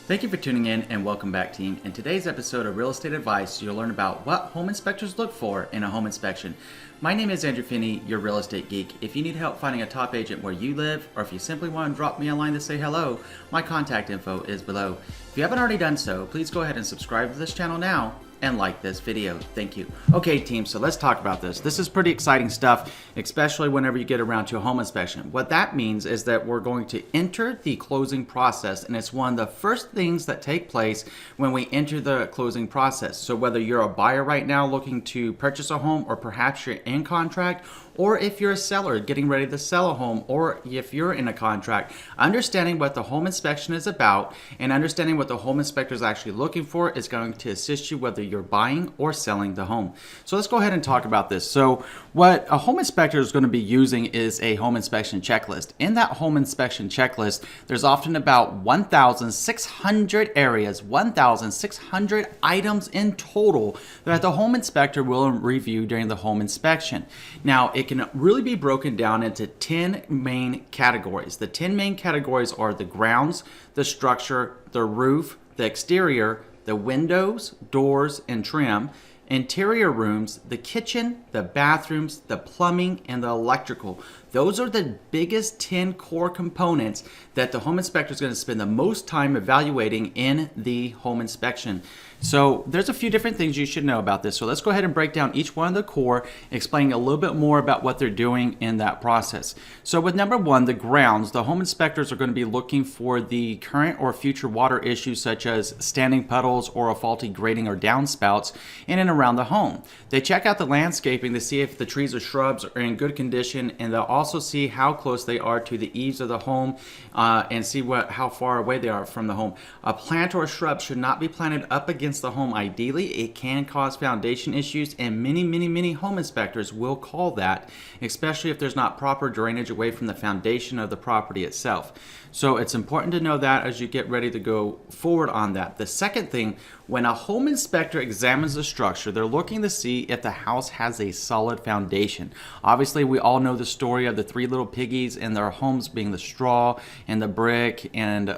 Thank you for tuning in and welcome back, team. In today's episode of Real Estate Advice, you'll learn about what home inspectors look for in a home inspection. My name is Andrew Finney, your real estate geek. If you need help finding a top agent where you live, or if you simply want to drop me a line to say hello, my contact info is below. If you haven't already done so, please go ahead and subscribe to this channel now and like this video. Thank you. Okay, team, so let's talk about this. This is pretty exciting stuff, especially whenever you get around to a home inspection. What that means is that we're going to enter the closing process, and it's one of the first things that take place when we enter the closing process. So whether you're a buyer right now looking to purchase a home, or perhaps you're in contract, or if you're a seller getting ready to sell a home, or if you're in a contract, understanding what the home inspection is about and understanding what the home inspector is actually looking for is going to assist you whether you're buying or selling the home. So let's go ahead and talk about this. So what a home inspector is going to be using is a home inspection checklist. In that home inspection checklist, there's often about 1,600 areas, 1,600 items in total that the home inspector will review during the home inspection. Now, it can really be broken down into 10 main categories. The 10 main categories are the grounds, the structure, the roof, the exterior, the windows, doors, and trim, interior rooms, the kitchen, the bathrooms, the plumbing, and the electrical. Those are the biggest 10 core components that the home inspector is going to spend the most time evaluating in the home inspection. So there's a few different things you should know about this. So let's go ahead and break down each one of the core, explaining a little bit more about what they're doing in that process. So with number one, the grounds, the home inspectors are going to be looking for the current or future water issues such as standing puddles or a faulty grading or downspouts in and around the home. They check out the landscaping to see if the trees or shrubs are in good condition, and they'll also see how close they are to the eaves of the home and see how far away they are from the home. A plant or a shrub should not be planted up against the home. Ideally, it can cause foundation issues, and many home inspectors will call that, especially if there's not proper drainage away from the foundation of the property itself. So it's important to know that as you get ready to go forward on that. The second thing, when a home inspector examines the structure, they're looking to see if the house has a solid foundation. Obviously, we all know the story of the three little piggies and their homes being the straw and the brick, and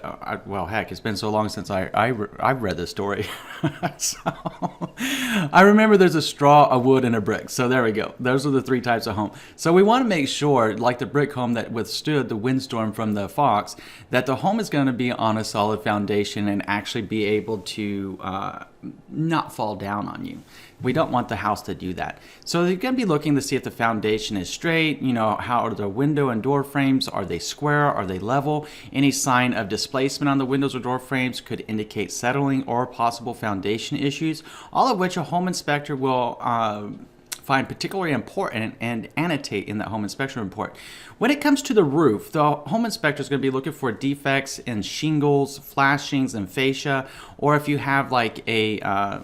well, heck, it's been so long since I've read this story. So I remember there's a straw, a wood, and a brick. So there we go. Those are the three types of home. So we want to make sure, like the brick home that withstood the windstorm from the fox, that the home is going to be on a solid foundation and actually be able to not fall down on you. We don't want the house to do that. So you're going to be looking to see if the foundation is straight, how are the window and door frames, are they square, are they level? Any sign of displacement on the windows or door frames could indicate settling or possible foundation issues, all of which a home inspector will find particularly important and annotate in that home inspection report. When it comes to the roof, the home inspector is going to be looking for defects in shingles, flashings, and fascia, or if you have like a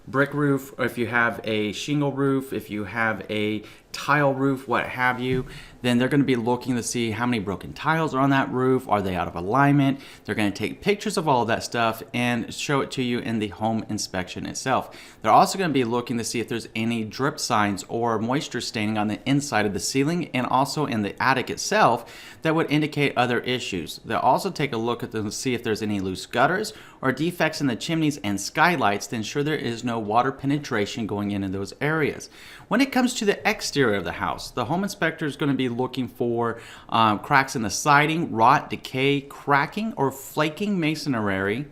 brick roof, or if you have a shingle roof, if you have a tile roof, what have you, then they're going to be looking to see how many broken tiles are on that roof. Are they out of alignment? They're going to take pictures of all of that stuff and show it to you in the home inspection itself. They're also going to be looking to see if there's any drip signs or moisture staining on the inside of the ceiling and also in the attic itself that would indicate other issues. They'll also take a look at them to see if there's any loose gutters or defects in the chimneys and skylights to ensure there is no water penetration going in those areas. When it comes to the exterior of the house, the home inspector is going to be looking for cracks in the siding, rot, decay, cracking or flaking masonry,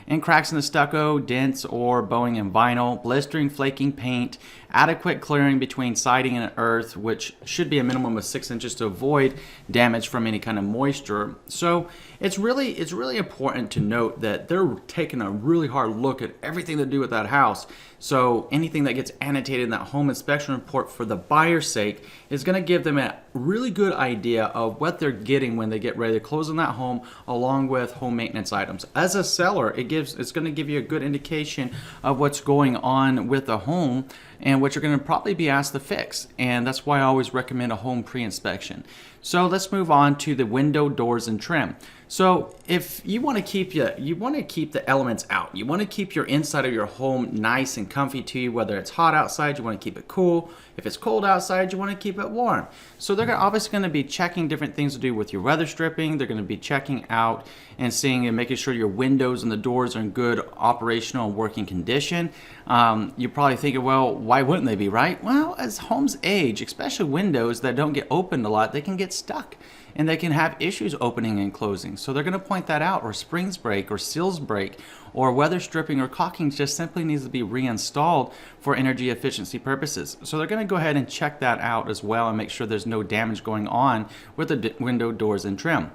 and cracks in the stucco, dents or bowing in vinyl, blistering, flaking paint, adequate clearing between siding and earth, which should be a minimum of 6 inches to avoid damage from any kind of moisture. So it's really important to note that they're taking a really hard look at everything to do with that house. So anything that gets annotated in that home inspection report for the buyer's sake is going to give them a really good idea of what they're getting when they get ready to close on that home, along with home maintenance items. As a seller, it's going to give you a good indication of what's going on with the home and what you're going to probably be asked to fix. And that's why I always recommend a home pre-inspection. So let's move on to the window, doors, and trim. So if you want to keep the elements out. You want to keep your inside of your home nice and comfy to you. Whether it's hot outside, you want to keep it cool. If it's cold outside, you want to keep it warm. So they're obviously going to be checking different things to do with your weather stripping. They're going to be checking out and seeing and making sure your windows and the doors are in good operational and working condition. You're probably thinking, well, why wouldn't they be, right? Well, as homes age, especially windows that don't get opened a lot, they can get stuck and they can have issues opening and closing. So they're going to point that out, or springs break, or seals break, or weather stripping or caulking just simply needs to be reinstalled for energy efficiency purposes. So they're going to go ahead and check that out as well and make sure there's no damage going on with the window, doors, and trim.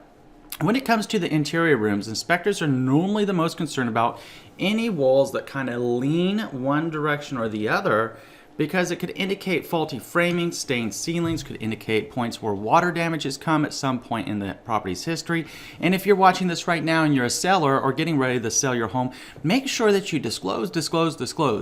When it comes to the interior rooms, inspectors are normally the most concerned about any walls that kind of lean one direction or the other, because it could indicate faulty framing, stained ceilings, could indicate points where water damage has come at some point in the property's history. And if you're watching this right now and you're a seller or getting ready to sell your home, make sure that you disclose.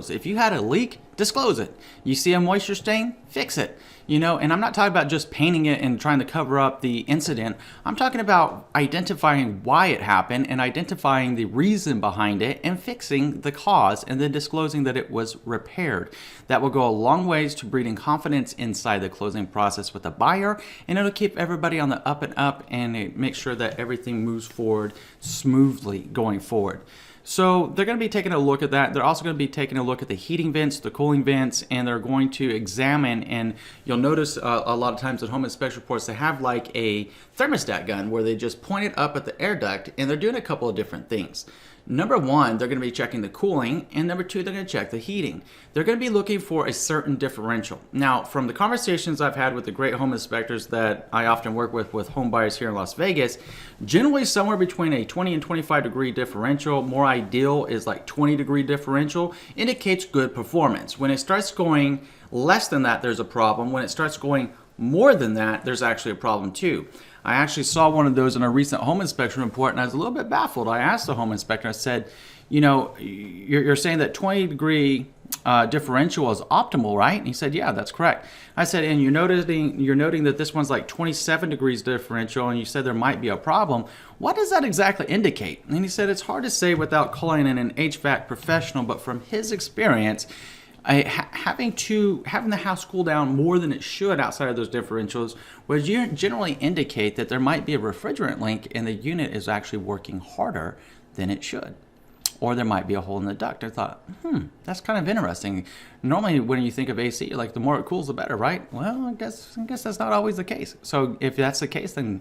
If you had a leak, disclose it. You see a moisture stain, fix it. And I'm not talking about just painting it and trying to cover up the incident. I'm talking about identifying why it happened and identifying the reason behind it and fixing the cause, and then disclosing that it was repaired. That will go a long ways to breeding confidence inside the closing process with the buyer, and it'll keep everybody on the up and up and make sure that everything moves forward smoothly going forward. So they're going to be taking a look at that. They're also going to be taking a look at the heating vents, the cooling vents, and they're going to examine, and you'll notice a lot of times at home inspection reports, they have like a thermostat gun where they just point it up at the air duct, and they're doing a couple of different things. Number one, they're going to be checking the cooling, and number two, they're going to check the heating. They're going to be looking for a certain differential. Now, from the conversations I've had with the great home inspectors that I often work with home buyers here in Las Vegas, generally somewhere between a 20 and 25 degree differential, more ideal is like 20 degree differential, indicates good performance. When it starts going less than that, there's a problem. When it starts going more than that, there's actually a problem too. I actually saw one of those in a recent home inspection report, and I was a little bit baffled. I asked the home inspector, I said, you're saying that 20 degree differential is optimal, right? And he said, yeah, that's correct. I said, and you're noting that this one's like 27 degrees differential, and you said there might be a problem. What does that exactly indicate? And he said, it's hard to say without calling in an HVAC professional, but from his experience, having the house cool down more than it should outside of those differentials would generally indicate that there might be a refrigerant leak and the unit is actually working harder than it should. Or there might be a hole in the duct. I thought, that's kind of interesting. Normally when you think of AC, you're like, the more it cools, the better, right? Well, I guess that's not always the case. So if that's the case, then,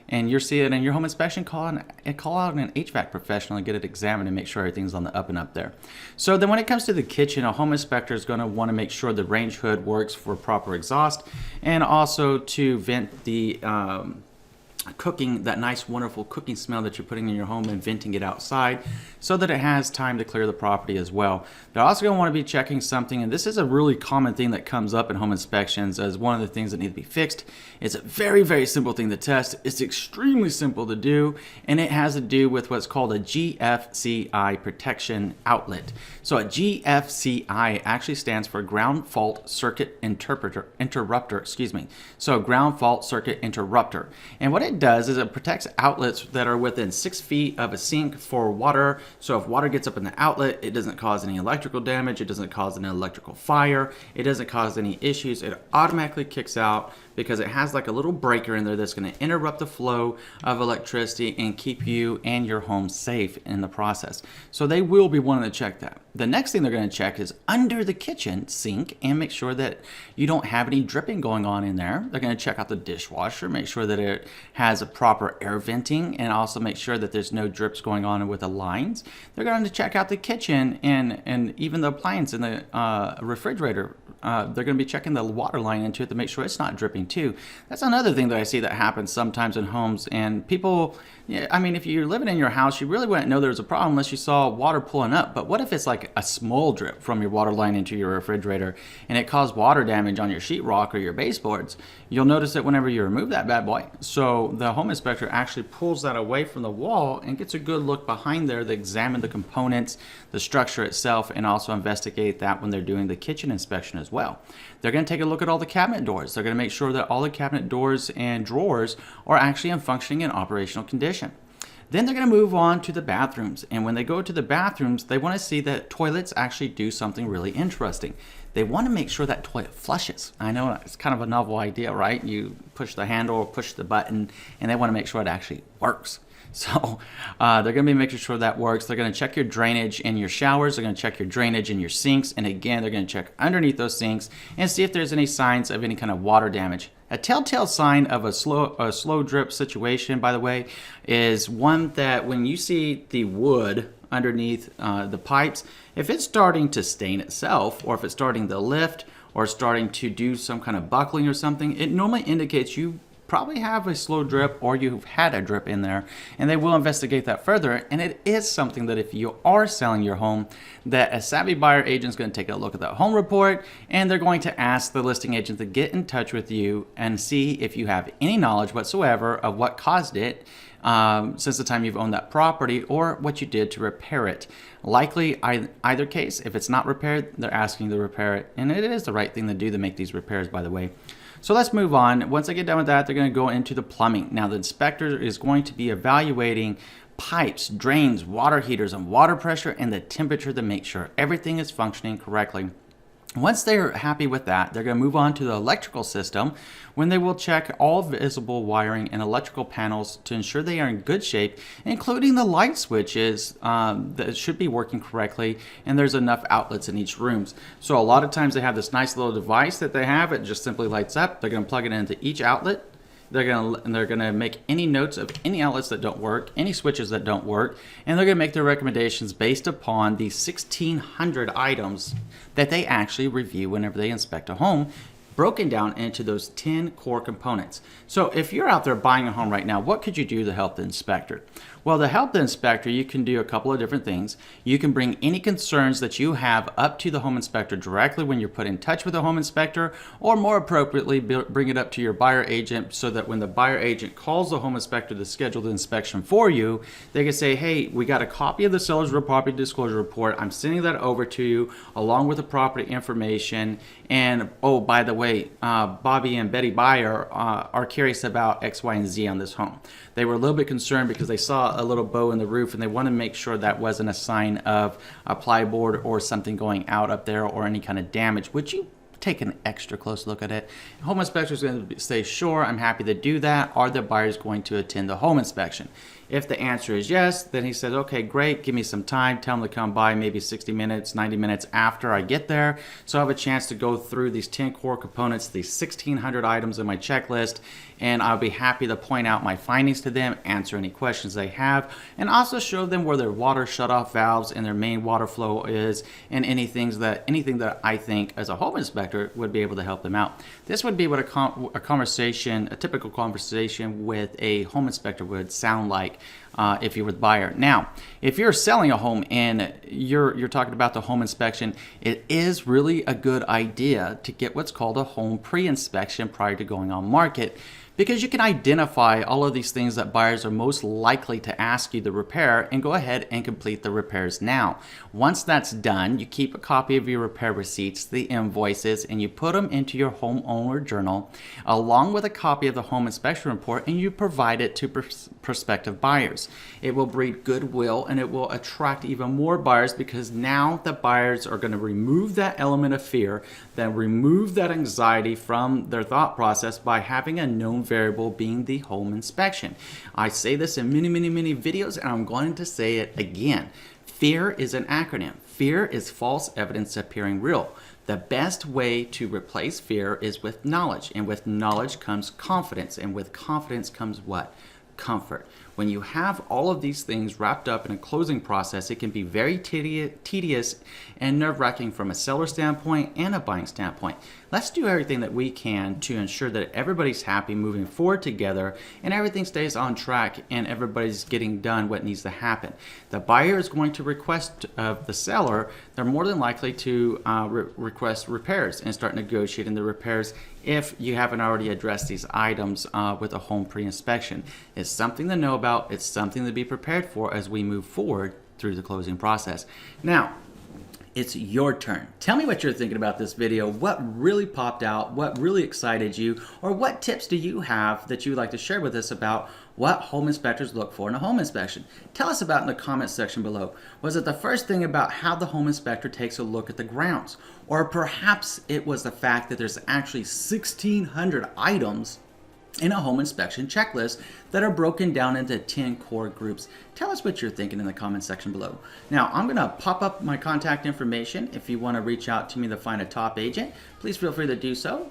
and you're seeing it in your home inspection, call out an HVAC professional and get it examined and make sure everything's on the up and up there. So then when it comes to the kitchen, a home inspector is going to want to make sure the range hood works for proper exhaust, and also to vent the cooking, that nice wonderful cooking smell that you're putting in your home, and venting it outside so that it has time to clear the property as well. They're also going to want to be checking something, and this is a really common thing that comes up in home inspections as one of the things that need to be fixed. It's a very, very simple thing to test. It's extremely simple to do, and it has to do with what's called a Gfci protection outlet. So a Gfci actually stands for ground fault circuit interrupter. So ground fault circuit interrupter. And what it does is it protects outlets that are within 6 feet of a sink for water. So if water gets up in the outlet, it doesn't cause any electrical damage, it doesn't cause an electrical fire, it doesn't cause any issues. It automatically kicks out because it has like a little breaker in there that's going to interrupt the flow of electricity and keep you and your home safe in the process. So they will be wanting to check that. The next thing they're going to check is under the kitchen sink and make sure that you don't have any dripping going on in there. They're going to check out the dishwasher, make sure that it has a proper air venting, and also make sure that there's no drips going on with the lines. They're going to check out the kitchen and even the appliance in the refrigerator. They're going to be checking the water line into it to make sure it's not dripping too. That's another thing that I see that happens sometimes in homes, and people Yeah, I mean, if you're living in your house, you really wouldn't know there was a problem unless you saw water pulling up. But what if it's like a small drip from your water line into your refrigerator and it caused water damage on your sheetrock or your baseboards? You'll notice it whenever you remove that bad boy. So the home inspector actually pulls that away from the wall and gets a good look behind there to examine the components, the structure itself, and also investigate that when they're doing the kitchen inspection as well. They're going to take a look at all the cabinet doors. They're going to make sure that all the cabinet doors and drawers are actually in functioning and operational condition. Then they're going to move on to the bathrooms. And when they go to the bathrooms, they want to see that toilets actually do something really interesting. They want to make sure that toilet flushes. I know it's kind of a novel idea, right? You push the handle or push the button, and they want to make sure it actually works. So they're going to be making sure that works. They're going to check your drainage in your showers. They're going to check your drainage in your sinks. And again, they're going to check underneath those sinks and see if there's any signs of any kind of water damage. A telltale sign of a slow drip situation, by the way, is one that when you see the wood underneath the pipes, if it's starting to stain itself, or if it's starting to lift, or starting to do some kind of buckling or something, it normally indicates you probably have a slow drip or you've had a drip in there, and they will investigate that further. And it is something that if you are selling your home, that a savvy buyer agent is going to take a look at that home report, and they're going to ask the listing agent to get in touch with you and see if you have any knowledge whatsoever of what caused it since the time you've owned that property, or what you did to repair it. Likely, either case, if it's not repaired, they're asking you to repair it, and it is the right thing to do to make these repairs, by the way. So let's move on. Once I get done with that, they're going to go into the plumbing. Now, the inspector is going to be evaluating pipes, drains, water heaters, and water pressure and the temperature to make sure everything is functioning correctly. Once they're happy with that, they're going to move on to the electrical system, when they will check all visible wiring and electrical panels to ensure they are in good shape, including the light switches that should be working correctly, and there's enough outlets in each room. So a lot of times they have this nice little device that they have. It just simply lights up. They're going to plug it into each outlet. They're going to make any notes of any outlets that don't work, any switches that don't work, and they're going to make their recommendations based upon the 1,600 items that they actually review whenever they inspect a home, broken down into those 10 core components. So if you're out there buying a home right now, what could you do to help the inspector? Well, to help the inspector, you can do a couple of different things. You can bring any concerns that you have up to the home inspector directly when you're put in touch with the home inspector, or more appropriately, bring it up to your buyer agent so that when the buyer agent calls the home inspector to schedule the inspection for you, they can say, hey, we got a copy of the seller's real property disclosure report. I'm sending that over to you along with the property information. And oh, by the way, Bobby and Betty Buyer are curious about X, Y, and Z on this home. They were a little bit concerned because they saw a little bow in the roof, and they want to make sure that wasn't a sign of a plyboard or something going out up there or any kind of damage. Would you take an extra close look at it? Home inspector is going to say, sure, I'm happy to do that. Are the buyers going to attend the home inspection? If the answer is yes, then he said, okay, great, give me some time. Tell them to come by maybe 60 minutes, 90 minutes after I get there, so I have a chance to go through these 10 core components, these 1,600 items in my checklist, and I'll be happy to point out my findings to them, answer any questions they have, and also show them where their water shutoff valves and their main water flow is, and anything that I think as a home inspector would be able to help them out. This would be what a typical conversation with a home inspector would sound like if you were the buyer. Now, if you're selling a home and you're talking about the home inspection, it is really a good idea to get what's called a home pre-inspection prior to going on market, because you can identify all of these things that buyers are most likely to ask you to repair and go ahead and complete the repairs now. Once that's done, you keep a copy of your repair receipts, the invoices, and you put them into your homeowner journal along with a copy of the home inspection report, and you provide it to prospective buyers. It will breed goodwill and it will attract even more buyers, because now the buyers are going to remove that element of fear, then remove that anxiety from their thought process by having a known variable being the home inspection. I say this in many videos, and I'm going to say it again. Fear is an acronym. Fear is false evidence appearing real. The best way to replace fear is with knowledge, and with knowledge comes confidence, and with confidence comes what? Comfort. When you have all of these things wrapped up in a closing process, it can be very tedious and nerve-wracking from a seller standpoint and a buying standpoint. Let's do everything that we can to ensure that everybody's happy moving forward together and everything stays on track and everybody's getting done what needs to happen. The buyer is going to request of the seller, they're more than likely to request repairs and start negotiating the repairs if you haven't already addressed these items with a home pre-inspection. It's something to know about, it's something to be prepared for as we move forward through the closing process. Now, it's your turn. Tell me what you're thinking about this video. What really popped out? What really excited you? Or what tips do you have that you would like to share with us about what home inspectors look for in a home inspection? Tell us about it in the comments section below. Was it the first thing about how the home inspector takes a look at the grounds? Or perhaps it was the fact that there's actually 1,600 items in a home inspection checklist that are broken down into 10 core groups. Tell us what you're thinking in the comment section below. Now, I'm gonna pop up my contact information. If you wanna reach out to me to find a top agent, please feel free to do so.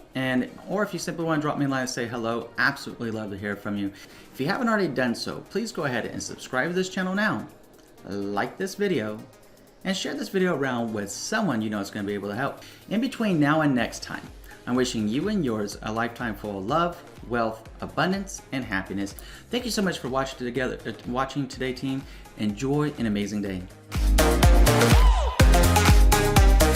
Or if you simply wanna drop me a line and say hello, absolutely love to hear from you. If you haven't already done so, please go ahead and subscribe to this channel now, like this video, and share this video around with someone you know is gonna be able to help. In between now and next time, I'm wishing you and yours a lifetime full of love, wealth, abundance, and happiness. Thank you so much for watching today, team. Enjoy an amazing day.